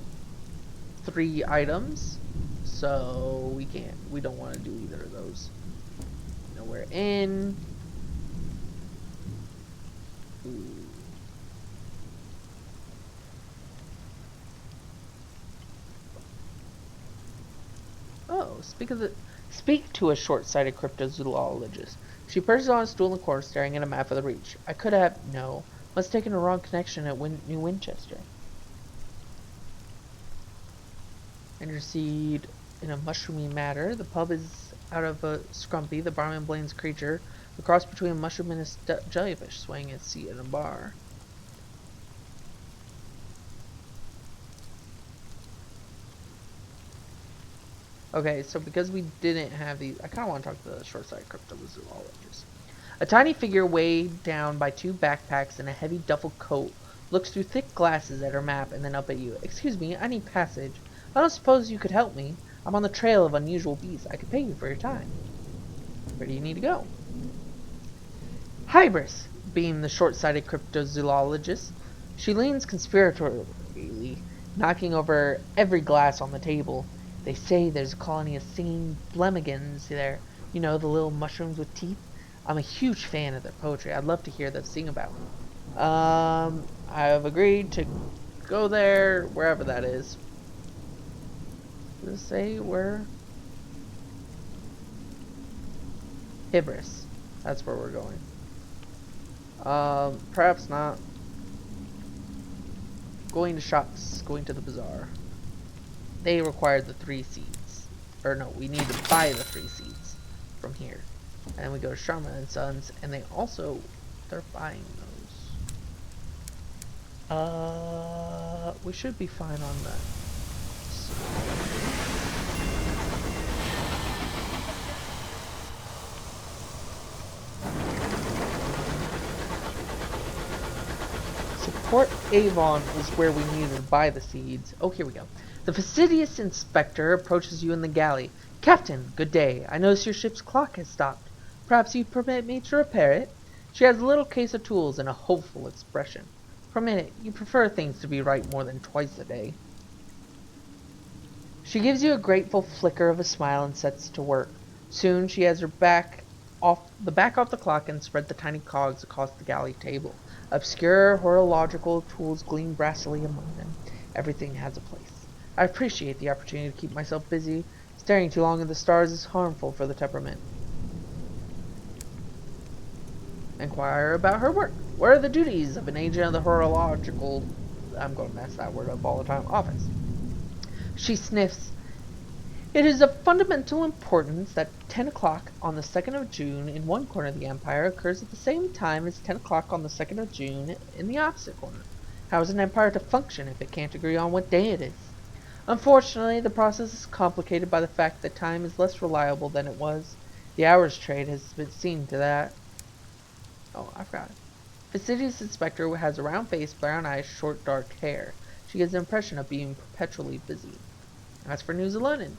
S1: 3 items, so we don't want to do either of those. Nowhere in. Ooh. Oh, speak to a short-sighted cryptozoologist. She perches on a stool in the corner, staring at a map of the Reach. I could have must have taken a wrong connection at New Winchester. Intercede in a mushroomy matter. The pub is out of a scrumpy. The barman blames creature. The cross between a mushroom and a jellyfish, swaying its seat in a bar. Okay, so because we didn't have these, I kind of want to talk to the short-sighted cryptozoologist. A tiny figure weighed down by 2 backpacks and a heavy duffel coat looks through thick glasses at her map and then up at you. Excuse me, I need passage. I don't suppose you could help me. I'm on the trail of unusual beasts. I could pay you for your time. Where do you need to go? Hybris, beamed the short-sighted cryptozoologist. She leans conspiratorially, knocking over every glass on the table. They say there's a colony of singing blemigans there. You know, the little mushrooms with teeth? I'm a huge fan of their poetry. I'd love to hear them sing about them. I've agreed to go there, wherever that is. Does it say where? Hybris. That's where we're going. Perhaps not. Going to shops, going to the bazaar. They require the 3 seeds. Or no, we need to buy the 3 seeds from here. And we go to Sharma and Sons, and they're buying those. We should be fine on that. Port Avon is where we needed to buy the seeds. Oh, here we go. The fastidious inspector approaches you in the galley. Captain, good day. I notice your ship's clock has stopped. Perhaps you'd permit me to repair it? She has a little case of tools and a hopeful expression. Permit it. You prefer things to be right more than twice a day. She gives you a grateful flicker of a smile and sets to work. Soon she has her back off the clock and spread the tiny cogs across the galley table. Obscure horological tools gleam brassily among them. Everything has a place. I appreciate the opportunity to keep myself busy. Staring too long at the stars is harmful for the temperament. Inquire about her work. What are the duties of an agent of the horological... I'm going to mess that word up all the time. Office. She sniffs. It is of fundamental importance that 10 o'clock on the 2nd of June in one corner of the Empire occurs at the same time as 10 o'clock on the 2nd of June in the opposite corner. How is an empire to function if it can't agree on what day it is? Unfortunately, the process is complicated by the fact that time is less reliable than it was. The hours trade has been seen to that. Oh, I forgot. Fastidious Inspector has a round face, brown eyes, short dark hair. She gives the impression of being perpetually busy. As for news of London,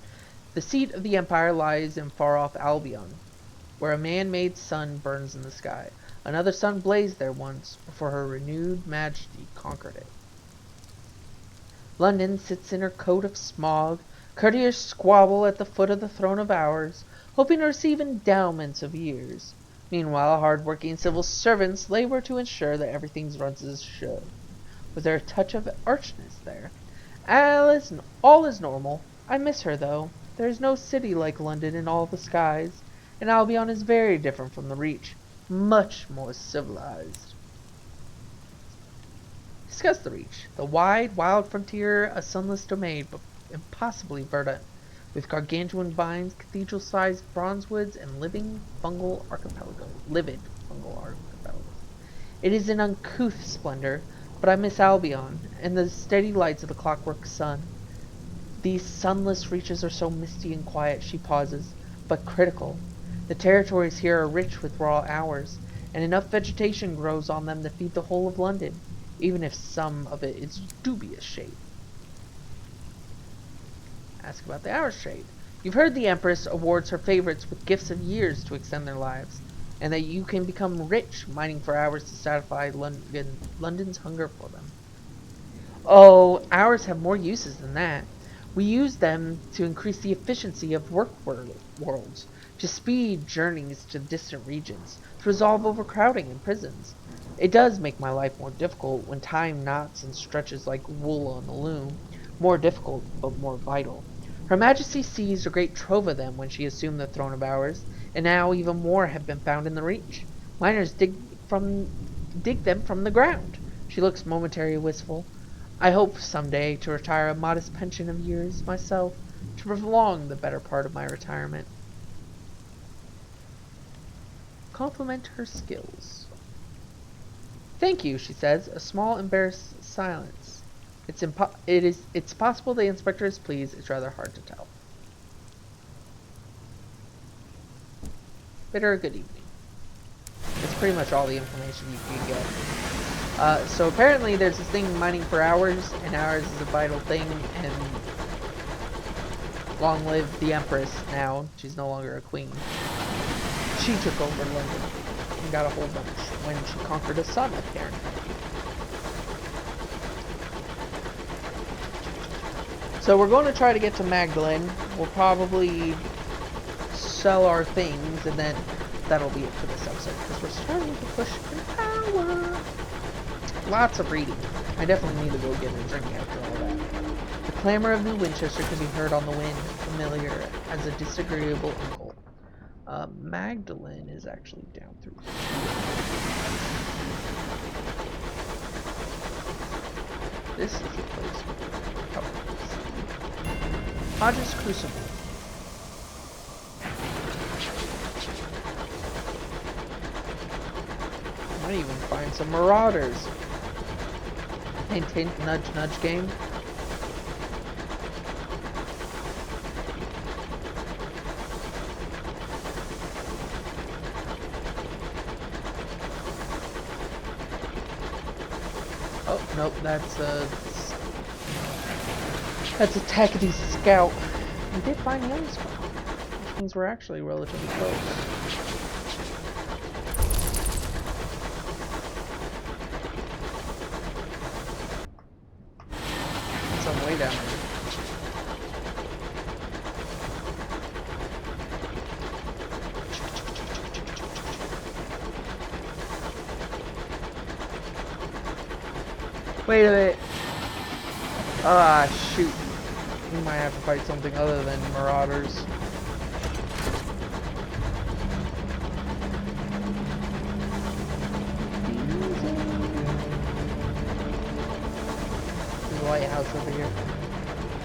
S1: the seat of the Empire lies in far-off Albion, where a man-made sun burns in the sky. Another sun blazed there once, before her renewed majesty conquered it. London sits in her coat of smog. Courtiers squabble at the foot of the throne of hours, hoping to receive endowments of years. Meanwhile, hard-working civil servants labor to ensure that everything runs as it should. Was there a touch of archness there? All is normal. I miss her, though. There is no city like London in all the skies, and Albion is very different from the Reach. Much more civilized. Discuss the Reach. The wide, wild frontier, a sunless domain, but impossibly verdant, with gargantuan vines, cathedral-sized bronzewoods, and livid fungal archipelagos. It is an uncouth splendor, but I miss Albion, and the steady lights of the clockwork sun. These sunless reaches are so misty and quiet, she pauses, but critical. The territories here are rich with raw hours, and enough vegetation grows on them to feed the whole of London. even if some of it is dubious shape. Ask about the hours trade. You've heard the Empress awards her favorites with gifts of years to extend their lives, and that you can become rich mining for hours to satisfy London's hunger for them. Oh, hours have more uses than that. We use them to increase the efficiency of worlds, to speed journeys to distant regions, to resolve overcrowding in prisons. It does make my life more difficult when time knots and stretches like wool on the loom. More difficult, but more vital. Her Majesty seized a great trove of them when she assumed the throne of ours, and now even more have been found in the Reach. Miners dig them from the ground. She looks momentarily wistful. I hope someday to retire a modest pension of years myself, to prolong the better part of my retirement. Compliment her skills. Thank you, she says, a small embarrassed silence. It's possible the inspector is pleased. It's rather hard to tell. Bid her a good evening. It's pretty much all the information you can get. So apparently there's this thing mining for hours, and hours is a vital thing, and long live the Empress now. She's no longer a queen. She took over London and got a whole bunch when she conquered a son, apparently. So we're going to try to get to Magdalene. We'll probably sell our things, and then that'll be it for this episode, because we're starting to push an hour. Lots of reading. I definitely need to go get a drink after all that. The clamor of New Winchester can be heard on the wind, familiar as a disagreeable uncle. Magdalene is actually down through here. This is the place we can probably see. Hodges Crucible. Might even find some marauders. Hint, hint, nudge, nudge game. Oh, nope, that's a Tackety scout. We did find the other spot, which means we're actually relatively close. Some way down there. Wait a minute. Ah, shoot. We might have to fight something other than marauders. There's a lighthouse over here.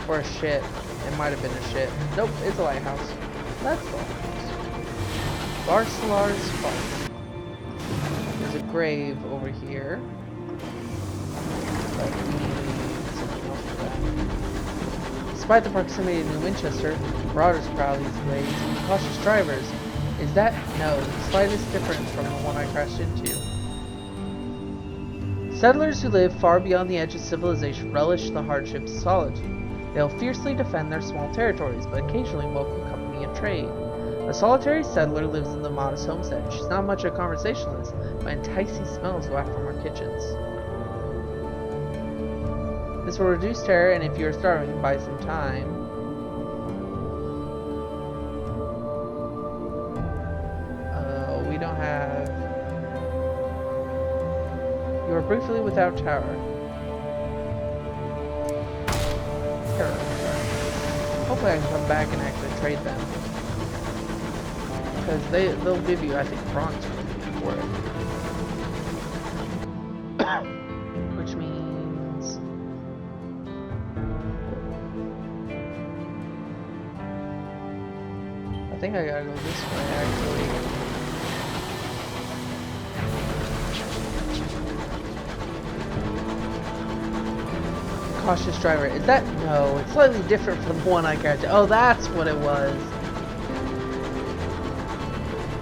S1: Or a ship. It might have been a ship. Nope, it's a lighthouse. That's the lighthouse. Lars Farm. There's a grave over here. But we need something else for that. Despite the proximity to New Winchester, marauders prowl these ways. Cautious drivers. Is that? No, the slightest difference from the one I crashed into. Settlers who live far beyond the edge of civilization relish the hardships of solitude. They'll fiercely defend their small territories, but occasionally welcome company and trade. A solitary settler lives in the modest homestead. She's not much a conversationalist, but enticing smells waft from her kitchens. This will reduce terror, and if you're starving, buy some time. We don't have... You are briefly without tower. Terror. Hopefully I can come back and actually trade them. Because they'll give you, I think, bronze for it. Which means... I think I gotta go this way, actually. Cautious driver. Is that? No, it's slightly different from the one I crashed. Oh, that's what it was.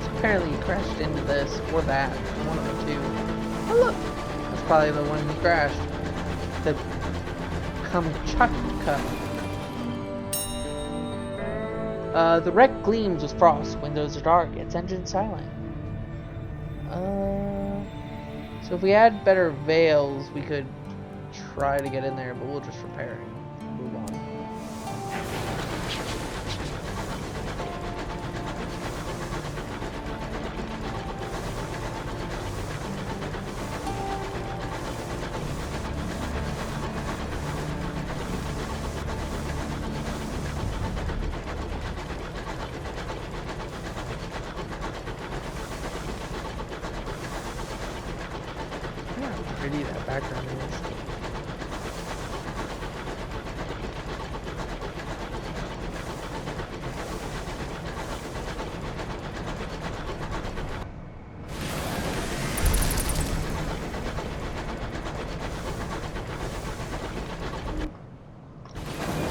S1: So apparently you crashed into this or that. One of the two. Oh, look. A That's probably the one he crashed. The Kamchatka. The wreck gleams with frost. Windows are dark. Its engine silent. So if we had better veils, we could try to get in there, but we'll just repair it and move on. Pretty that background is.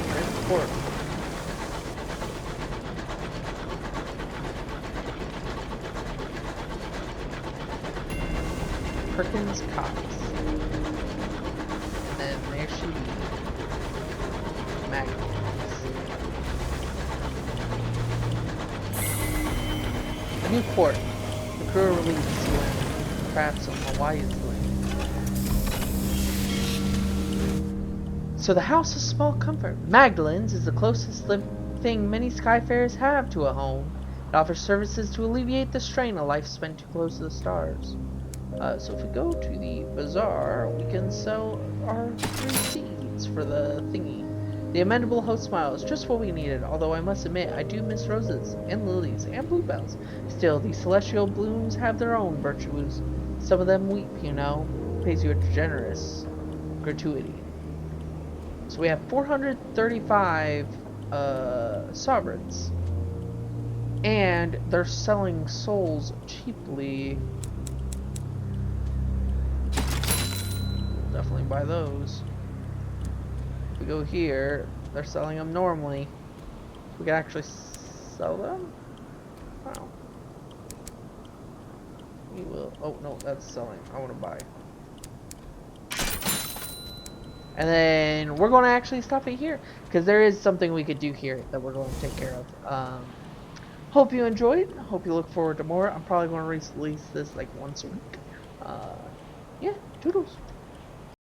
S1: Transport. Perkins Cox. And there she be. Magnets. A new port. The crew are released when crafts on Hawaii's land. So the house of small comfort. Magdalene's is the closest thing many Skyfarers have to a home. It offers services to alleviate the strain of life spent too close to the stars. So if we go to the bazaar, we can sell our 3 seeds for the thingy. The amendable host smile is just what we needed, although I must admit I do miss roses, and lilies, and bluebells. Still, these celestial blooms have their own virtues. Some of them weep, you know. Pays you a generous gratuity. So we have 435 sovereigns. And they're selling souls cheaply. Definitely buy those. If we go here, they're selling them normally. We can actually sell them? Wow. We will. Oh, no, that's selling. I want to buy. And then we're going to actually stop it here, because there is something we could do here that we're going to take care of. Hope you enjoyed. Hope you look forward to more. I'm probably going to release this like once a week. Yeah, toodles.